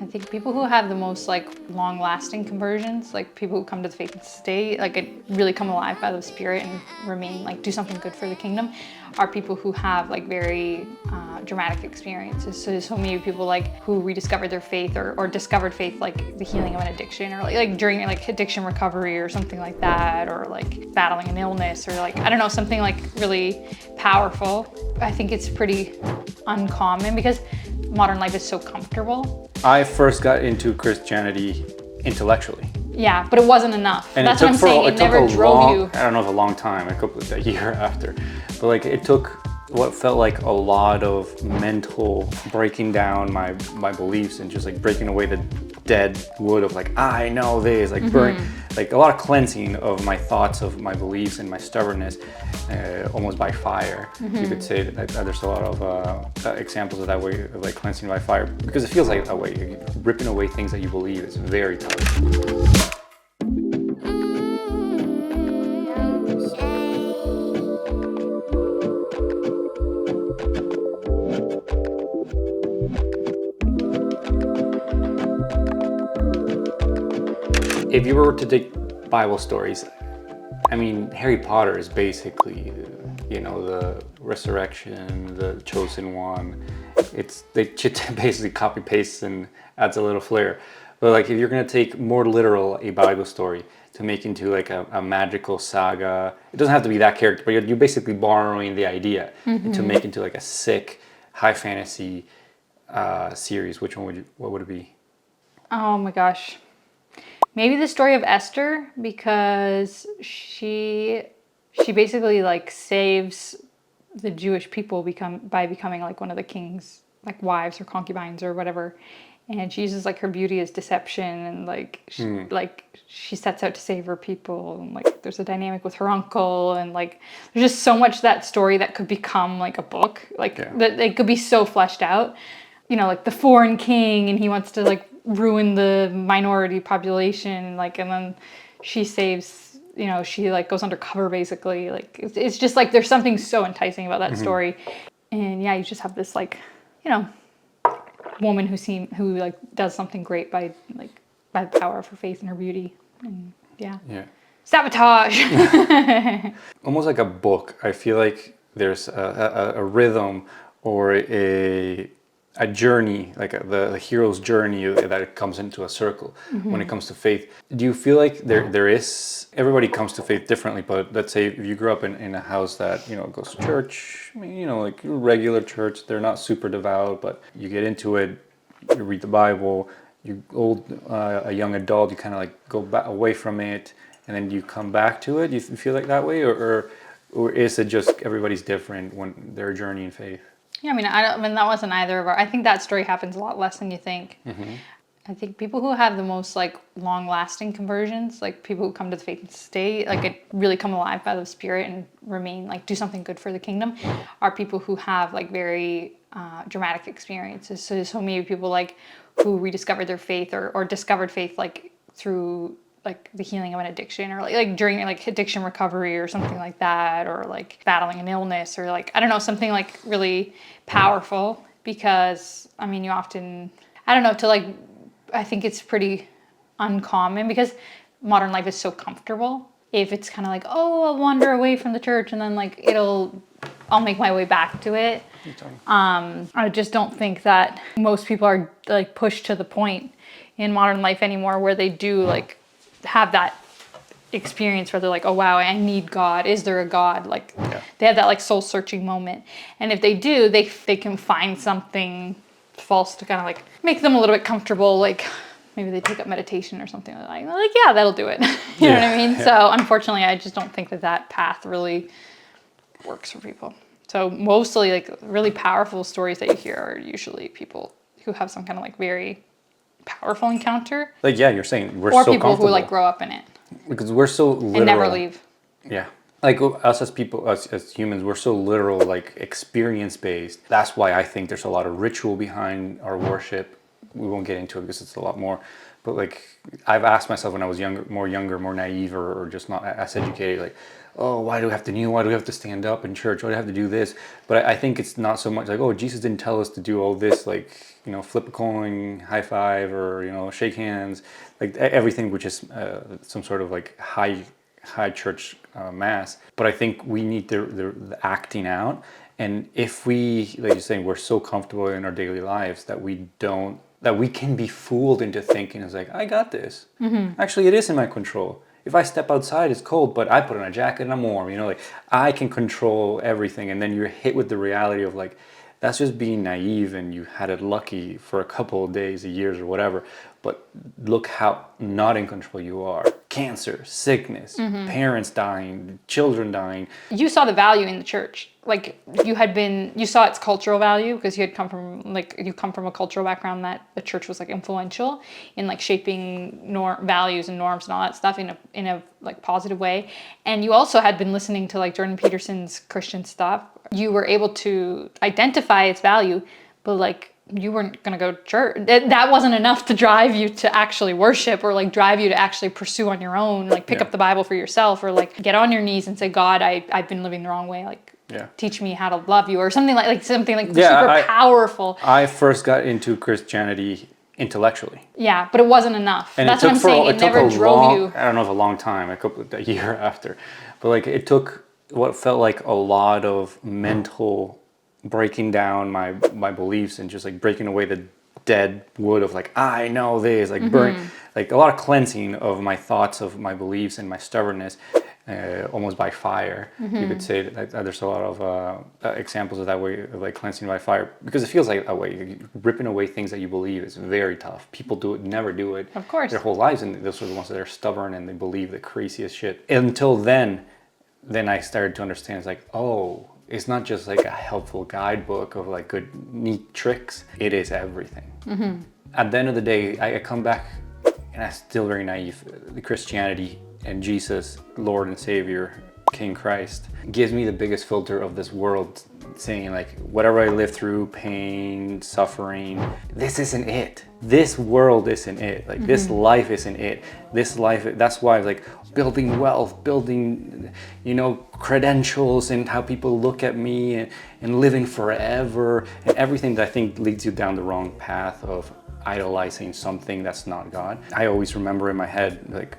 I think people who have the most like long-lasting conversions, like people who come to the faith and stay, like really come alive by the Spirit and remain, like do something good for the kingdom, are people who have like very dramatic experiences. So many people like who rediscovered their faith or discovered faith, like the healing of an addiction, or like during like addiction recovery or something like that, or like battling an illness, or like, I don't know, something like really powerful. I think it's pretty uncommon because modern life is so comfortable. I first got into Christianity intellectually. Yeah, but it wasn't enough. And that's what I'm saying. It never drove you. I don't know if a long time, a year after, but like it took what felt like a lot of mental breaking down my beliefs and just like breaking away the dead wood of like, I know this, like burn, like a lot of cleansing of my thoughts, of my beliefs and my stubbornness, almost by fire. You could say that there's a lot of examples of that way, of like cleansing by fire, because it feels like that way. You're ripping away things that you believe. It's very tough. If you were to take Bible stories, I mean, Harry Potter is basically, the resurrection, the chosen one. They basically copy paste and adds a little flair. But like, if you're gonna take more literal a Bible story to make into like a magical saga, it doesn't have to be that character, but you're basically borrowing the idea to make into like a sick high fantasy series. What would it be? Oh my gosh. Maybe the story of Esther, because she basically like saves the Jewish people by becoming like one of the king's like wives or concubines or whatever, and she uses like her beauty as deception, and like she sets out to save her people, and like there's a dynamic with her uncle, and like there's just so much that story that could become like a book, that it could be so fleshed out, like the foreign king, and he wants to like ruin the minority population, like, and then she saves, she like goes undercover basically, like it's just like there's something so enticing about that story. And yeah, you just have this like woman who like does something great by the power of her faith and her beauty, and sabotage. Almost like a book. I feel like there's a rhythm or a journey, like the hero's journey that comes into a circle when it comes to faith. Do you feel like there is, everybody comes to faith differently, but let's say if you grew up in a house that, goes to church, like regular church, they're not super devout, but you get into it, you read the Bible, a young adult, you kind of like go back away from it, and then you come back to it. Do you feel like that way, or is it just everybody's different when their journey in faith? Yeah, I mean, that wasn't either of our. I think that story happens a lot less than you think. I think people who have the most like long-lasting conversions, like people who come to the faith and stay, like really come alive by the Spirit and remain, like do something good for the kingdom, are people who have like very dramatic experiences. So many people like who rediscovered their faith or discovered faith like through like the healing of an addiction, or like during like addiction recovery or something like that, or like battling an illness, or like, I don't know, something like really powerful. Because you often, I don't know, I think it's pretty uncommon because modern life is so comfortable. If it's kind of like, oh, I'll wander away from the church and then like I'll make my way back to it. I just don't think that most people are like pushed to the point in modern life anymore where they do like have that experience where they're like, oh wow, I need God. Is there a God? Like they have that like soul searching moment. And if they do, they can find something false to kind of like make them a little bit comfortable. Like maybe they take up meditation or something like that. Like, yeah, that'll do it. You know what I mean? Yeah. So unfortunately, I just don't think that path really works for people. So mostly like really powerful stories that you hear are usually people who have some kind of like very powerful encounter. Like, yeah, you're saying we're or so people who like grow up in it. Because we're so literal. And never leave. Yeah. Like us as people, us as humans, we're so literal, like experience based. That's why I think there's a lot of ritual behind our worship. we won't get into it because it's a lot more. But like, I've asked myself when I was younger, more naive, or just not as educated, like, oh, why do we have to kneel? Why do we have to stand up in church? Why do we have to do this? But I think it's not so much like, oh, Jesus didn't tell us to do all this, like, flip a coin, high five, or, shake hands, like everything which is some sort of like high church mass. But I think we need the acting out. And if we, like you're saying, we're so comfortable in our daily lives that we can be fooled into thinking it's like, I got this. Actually, it is in my control. If I step outside, it's cold, but I put on a jacket and I'm warm. Like, I can control everything. And then you're hit with the reality of like, that's just being naive, and you had it lucky for a couple of days, years, or whatever. But look how not in control you are. Cancer, sickness, parents dying, children dying. You saw the value in the church. Like, you saw its cultural value because you come from a cultural background that the church was like influential in like shaping values and norms and all that stuff in a like positive way. And you also had been listening to like Jordan Peterson's Christian stuff. You were able to identify its value, but like, you weren't going to go to church. That wasn't enough to drive you to actually worship, or like drive you to actually pursue on your own, like pick up the Bible for yourself, or like get on your knees and say, God, I've been living the wrong way. Like, teach me how to love you, or something like super powerful. I first got into Christianity intellectually. Yeah, but it wasn't enough. And that's what I'm saying. It never drove you. I don't know if a long time, a year after, but like it took what felt like a lot of mental breaking down my beliefs, and just like breaking away the dead wood of like, I know this, like burn, like a lot of cleansing of my thoughts, of my beliefs and my stubbornness, almost by fire. You could say that there's a lot of examples of that way, of like cleansing by fire, because it feels like a way. Ripping away things that you believe is very tough. People never do it, of course, their whole lives, and those are the ones that are stubborn and they believe the craziest shit. Until then I started to understand, it's like, oh, it's not just like a helpful guidebook of like good, neat tricks. It is everything. At the end of the day, I come back, and I'm still very naive. The Christianity and Jesus, Lord and Savior, King Christ, gives me the biggest filter of this world, saying like, whatever I live through, pain, suffering, this isn't it. This world isn't it. Like, this life isn't it. This life, that's why like building wealth, building, credentials, and how people look at me, and living forever, and everything that I think leads you down the wrong path of idolizing something that's not God. I always remember in my head, like,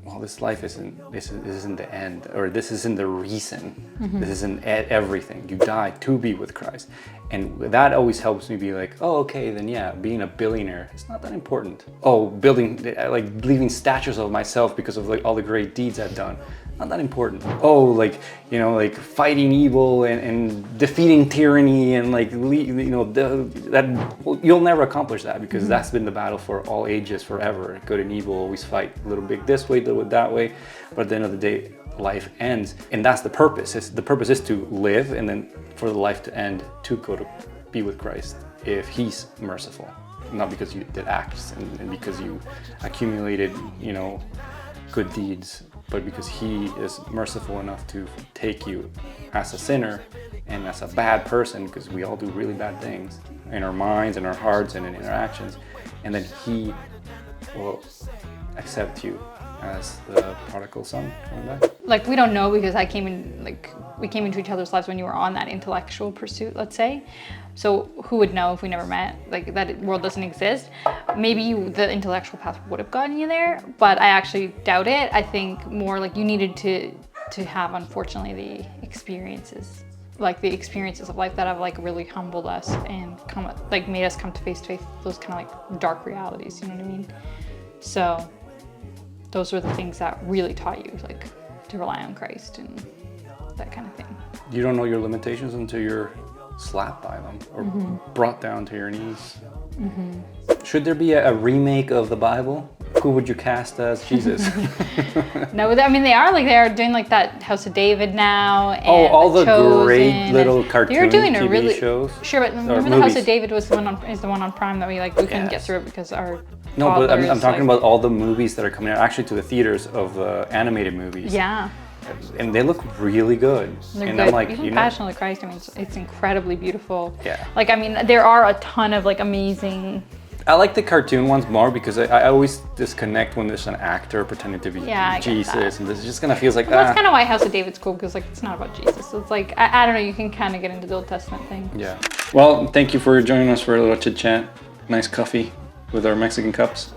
well, this life isn't the end, or this isn't the reason. This isn't everything. You die to be with Christ. And that always helps me be like, oh, okay, then yeah, being a billionaire, it's not that important. Oh, leaving statues of myself because of like all the great deeds I've done, not that important. Oh, like fighting evil and defeating tyranny, and like, that you'll never accomplish that, because that's been the battle for all ages forever. Good and evil always fight, a little bit this way, a little bit that way. But at the end of the day, life ends, and that's the purpose. The purpose is to live, and then for the life to end, to go to be with Christ if He's merciful, not because you did acts and because you accumulated, good deeds, but because He is merciful enough to take you as a sinner and as a bad person, because we all do really bad things in our minds and our hearts and in interactions, and then He will accept you as the prodigal son coming back. Like, we don't know, because we came into each other's lives when you were on that intellectual pursuit, let's say. So who would know if we never met? Like, that world doesn't exist. Maybe the intellectual path would have gotten you there, but I actually doubt it. I think more like you needed to have, unfortunately, the experiences of life that have like really humbled us and made us come to face those kind of like dark realities. You know what I mean? So those were the things that really taught you, like, to rely on Christ and that kind of thing. You don't know your limitations until you're slapped by them, or brought down to your knees. Should there be a remake of the Bible? Who would you cast as Jesus? No, I mean, they are doing like that House of David now. And all the Chosen, great little cartoon they're doing TV really shows. Sure, but remember the House of David is the one on Prime that we couldn't get through it because our No, but I'm talking about all the movies that are coming out actually to the theaters, of animated movies. Yeah. And they look really good. They're and good. I'm like, Even Passion of the Christ, I mean, it's incredibly beautiful. Yeah. Like, I mean, there are a ton of like amazing I like the cartoon ones more because I always disconnect when there's an actor pretending to be Yeah, I get Jesus, that. and this just kind of feels like Well, that's kind of why House of David's cool, because like it's not about Jesus. So it's like I don't know. You can kind of get into the Old Testament thing. Yeah. Well, thank you for joining us for a little chit chat. Nice coffee with our Mexican cups.